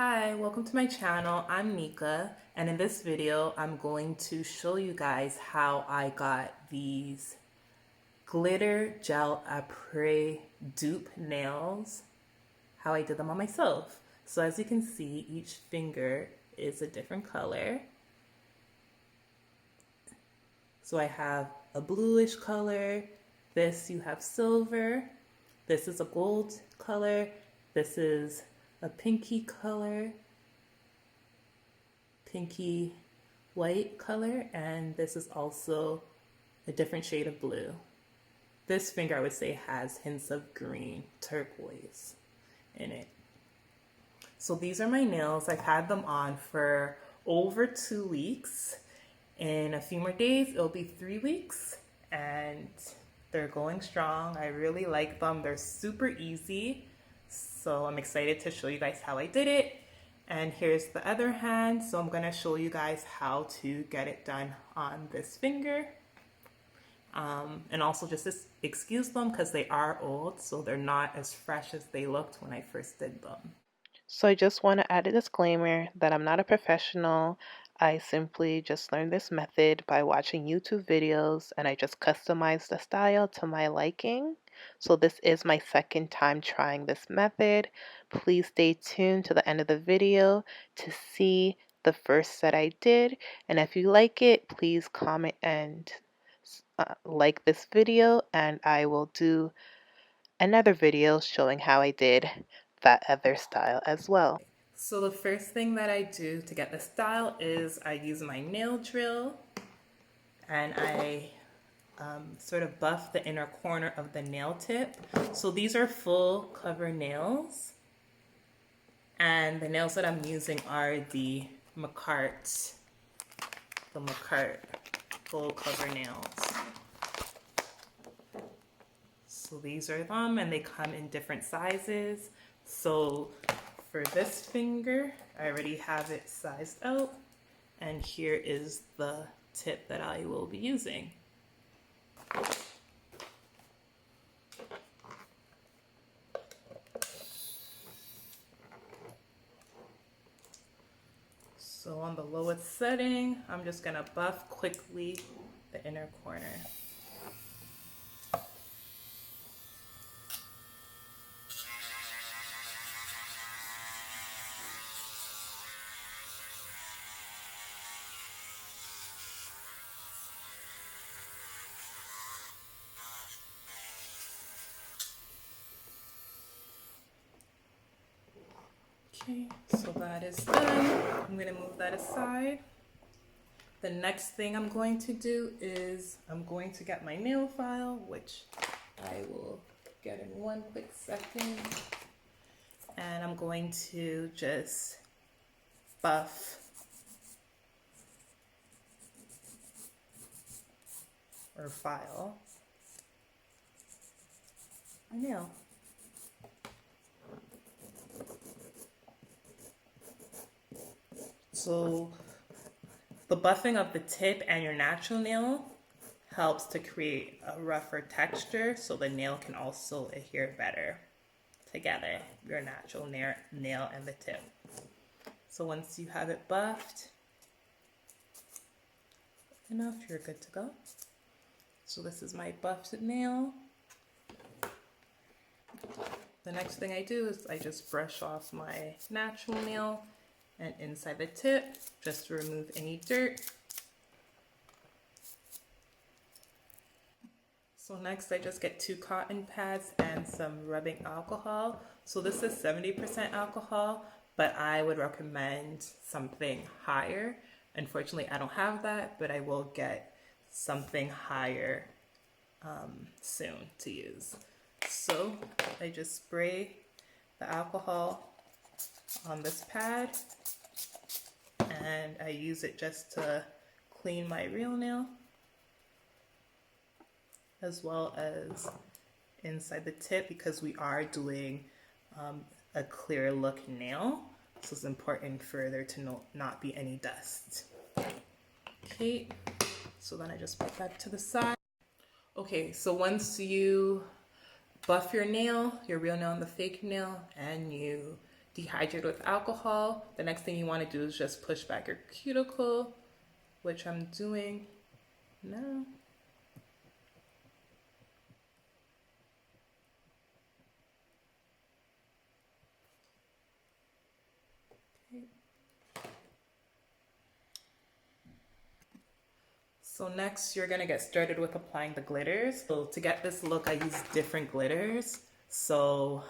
Hi, welcome to my channel. I'm Nika, and in this video I'm going to show you guys how I got these glitter gel apres dupe nails, how I did them on myself. So as you can see, each finger is a different color. So I have a bluish color, this you have silver, this is a gold color, this is a pinky color, pinky white color, and this is also a different shade of blue. This finger I would say has hints of green, turquoise in it. So these are my nails. I've had them on for over 2 weeks. In a few more days, it'll be 3 weeks, and they're going strong. I really like them. They're super easy. So I'm excited to show you guys how I did it. And here's the other hand. So I'm gonna show you guys how to get it done on this finger. And also just excuse them because they are old, so they're not as fresh as they looked when I first did them. So I just want to add a disclaimer that I'm not a professional. I simply just learned this method by watching YouTube videos, and I just customized the style to my liking. So this is my second time trying this method. Please stay tuned to the end of the video to see the first set I did. And if you like it, please comment and like this video, and I will do another video showing how I did that other style as well. So the first thing that I do to get the style is I use my nail drill and I sort of buff the inner corner of the nail tip. So these are full cover nails, and the nails that I'm using are the McCart full cover nails. So these are them, and they come in different sizes. So for this finger, I already have it sized out, and here is the tip that I will be using. So on the lowest setting, I'm just gonna buff quickly the inner corner. Okay, so that is done. I'm gonna move that aside. The next thing I'm going to do is I'm going to get my nail file, which I will get in one quick second. And I'm going to just buff or file my nail. So the buffing of the tip and your natural nail helps to create a rougher texture, so the nail can also adhere better together, your natural nail and the tip. So once you have it buffed enough, you're good to go. So this is my buffed nail. The next thing I do is I just brush off my natural nail and inside the tip, just to remove any dirt. So next I just get 2 cotton pads and some rubbing alcohol. So this is 70% alcohol, but I would recommend something higher. Unfortunately, I don't have that, but I will get something higher soon to use. So I just spray the alcohol on this pad, and I use it just to clean my real nail, as well as inside the tip, because we are doing a clear look nail, so it's important for there to not be any dust. Okay, so then I just put that to the side. Okay, so once you buff your nail, your real nail and the fake nail, and you dehydrate with alcohol. The next thing you want to do is just push back your cuticle, which I'm doing now. Okay. So next you're gonna get started with applying the glitters. So to get this look, I used different glitters. So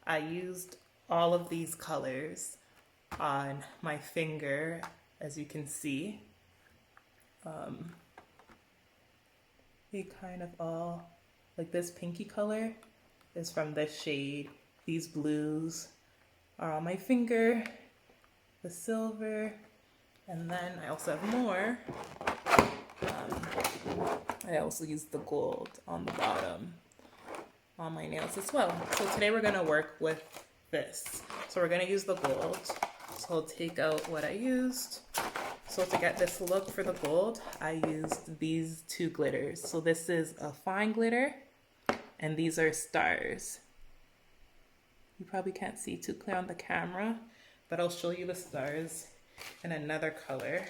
I used all of these colors on my finger, as you can see. They kind of all, like this pinky color is from this shade. These blues are on my finger, the silver, and then I also have more. I also used the gold on the bottom on my nails as well. So today we're gonna work with this. So we're gonna use the gold. So I'll take out what I used. So to get this look for the gold, I used these two glitters. So this is a fine glitter, and these are stars. You probably can't see too clear on the camera, but I'll show you the stars in another color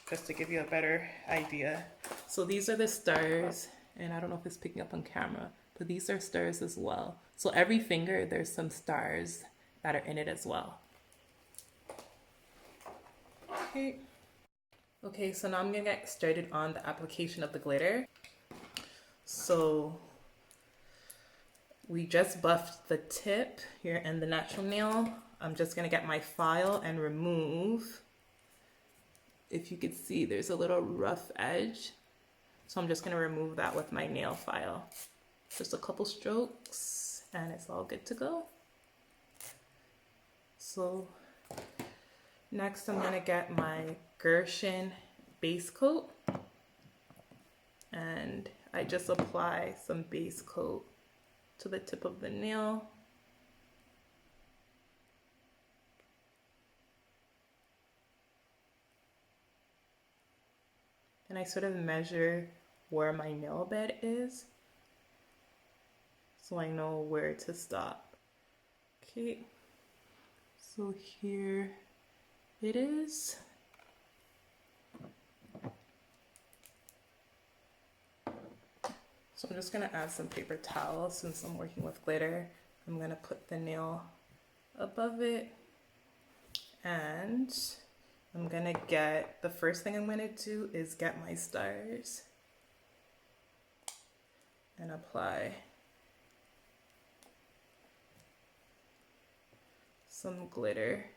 just to give you a better idea. So these are the stars, and I don't know if it's picking up on camera, but these are stars as well. So every finger, there's some stars that are in it as well. Okay, so now I'm gonna get started on the application of the glitter. So we just buffed the tip here and the natural nail. I'm just gonna get my file and remove. If you could see, there's a little rough edge. So I'm just gonna remove that with my nail file. Just a couple strokes and it's all good to go. So next I'm gonna get my Gershon base coat, and I just apply some base coat to the tip of the nail. And I sort of measure where my nail bed is, so I know where to stop. Okay, so here it is. So I'm just gonna add some paper towel since I'm working with glitter. I'm gonna put the nail above it, and I'm gonna get, the first thing I'm gonna do is get my stars and apply some glitter.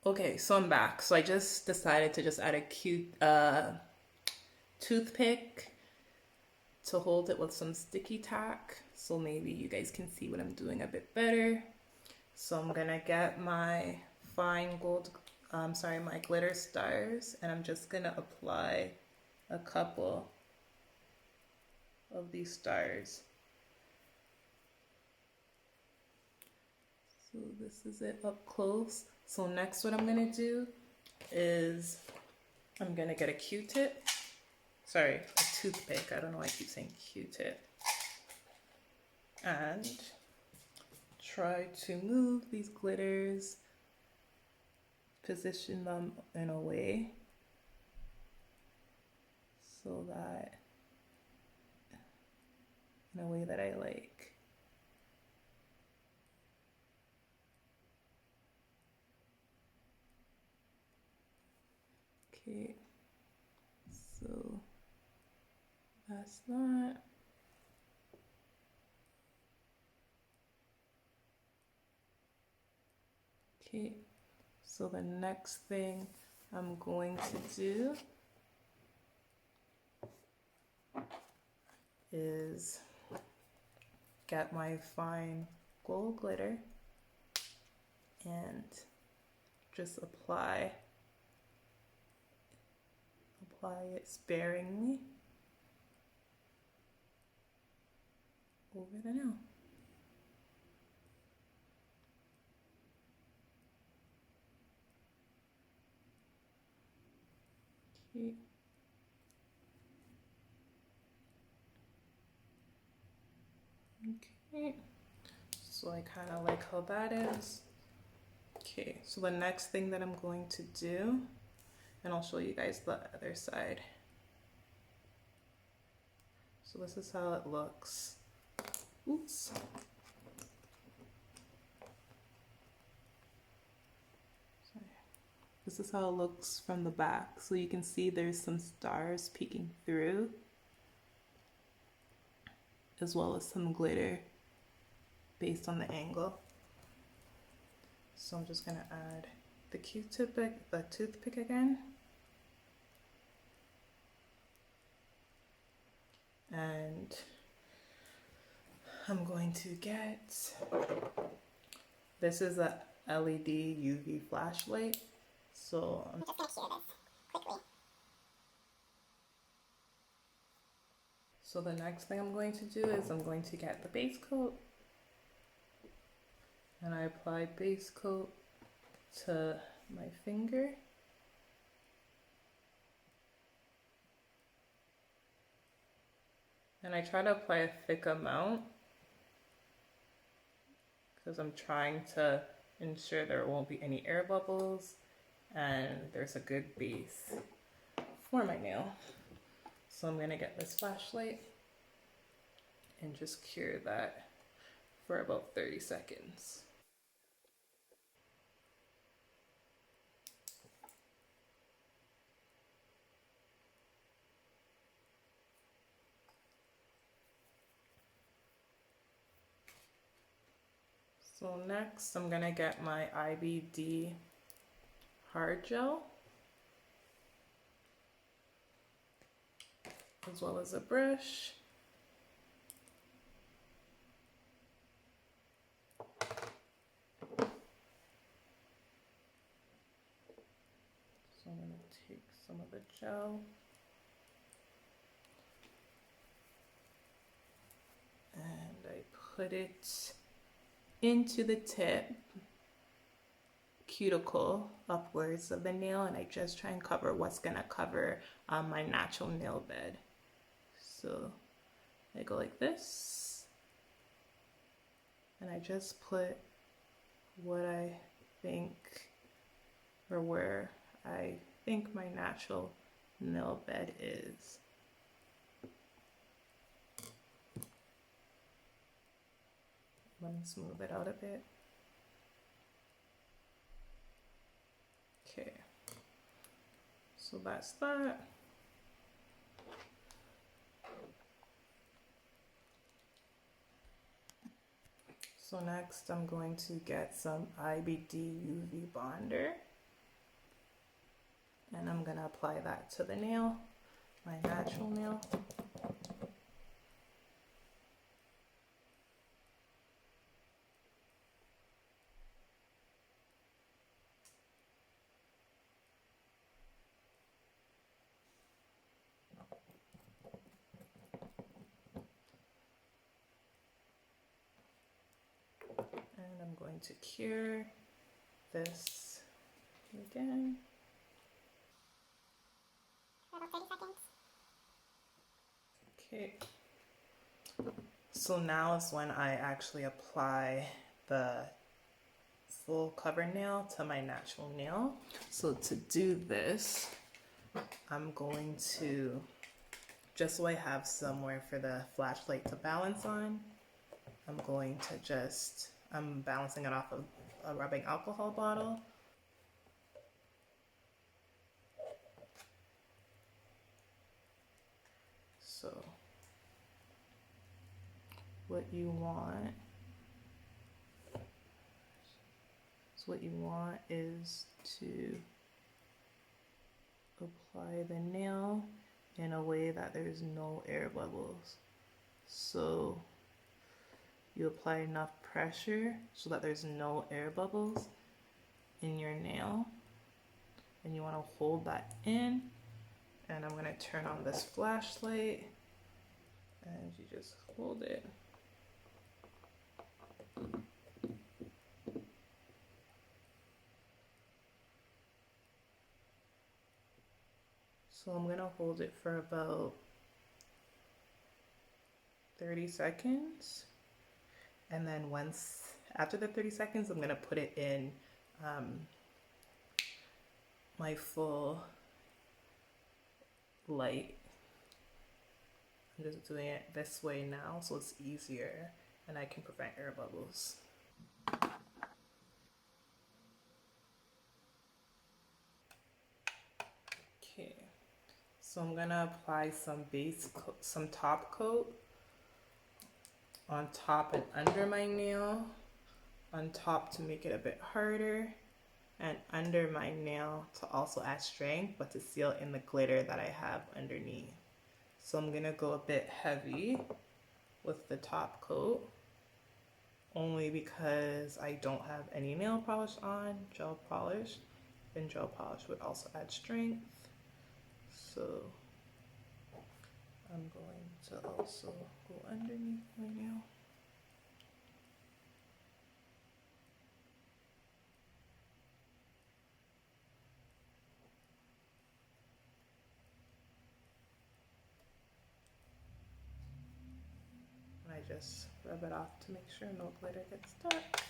Okay, so I'm back. So I just decided to just add a cute toothpick to hold it with some sticky tack, so maybe you guys can see what I'm doing a bit better. So I'm gonna get my fine gold, my glitter stars, and I'm just gonna apply a couple of these stars. So this is it up close. So next what I'm gonna do is I'm gonna get a Q-tip. Sorry, a toothpick. I don't know why I keep saying Q-tip. And try to move these glitters, position them in a way so that, in a way that I like. Okay, so that's that. Okay, so the next thing I'm going to do is get my fine gold glitter and just apply it sparingly over the nail. Okay. Right. So I kind of like how that is. Okay, so the next thing that I'm going to do, and I'll show you guys the other side. So this is how it looks. Oops. This is how it looks from the back. So you can see there's some stars peeking through, as well as some glitter based on the angle. So I'm just gonna add the toothpick again. And I'm going to get, this is a LED UV flashlight. So I'm just gonna cure this quickly. So the next thing I'm going to do is I'm going to get the base coat, and I apply base coat to my finger. And I try to apply a thick amount because I'm trying to ensure there won't be any air bubbles and there's a good base for my nail. So I'm gonna get this flashlight and just cure that for about 30 seconds. So next I'm gonna get my IBD hard gel, as well as a brush. So I'm gonna take some of the gel and I put it into the tip cuticle upwards of the nail, and I just try and cover what's gonna cover my natural nail bed. So I go like this, and I just put what I think, or where I think my natural nail bed is. Let me smooth it out a bit. Okay, so that's that. So next I'm going to get some IBD UV bonder, and I'm gonna apply that to the nail, my natural nail. And I'm going to cure this again. About 30 seconds. Okay. So now is when I actually apply the full cover nail to my natural nail. So to do this, I'm going to, just so I have somewhere for the flashlight to balance on, I'm going to just, I'm balancing it off of a rubbing alcohol bottle. So what you want is to apply the nail in a way that there's no air bubbles. So you apply enough pressure so that there's no air bubbles in your nail, and you want to hold that in. And I'm going to turn on this flashlight, and you just hold it. So I'm going to hold it for about 30 seconds. And then after the 30 seconds, I'm gonna put it in my full light. I'm just doing it this way now so it's easier and I can prevent air bubbles. Okay, so I'm gonna apply some top coat on top and under my nail, on top to make it a bit harder, and under my nail to also add strength but to seal in the glitter that I have underneath. So I'm gonna go a bit heavy with the top coat, only because I don't have any nail polish on, gel polish, and gel polish would also add strength. So I'm going to also go underneath my nail. And I just rub it off to make sure no glitter gets stuck.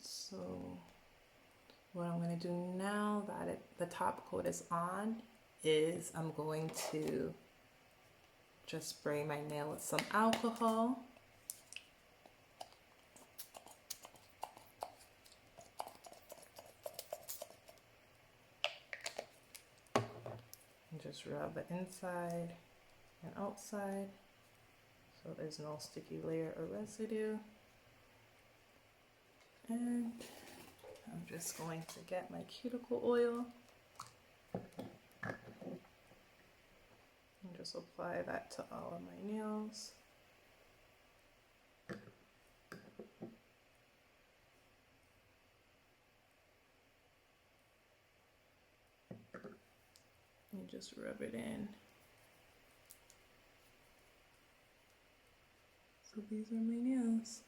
So what I'm going to do now that the top coat is on is I'm going to just spray my nail with some alcohol. And just rub the inside and outside so there's no sticky layer or residue. And I'm just going to get my cuticle oil and just apply that to all of my nails. And just rub it in. So these are my nails.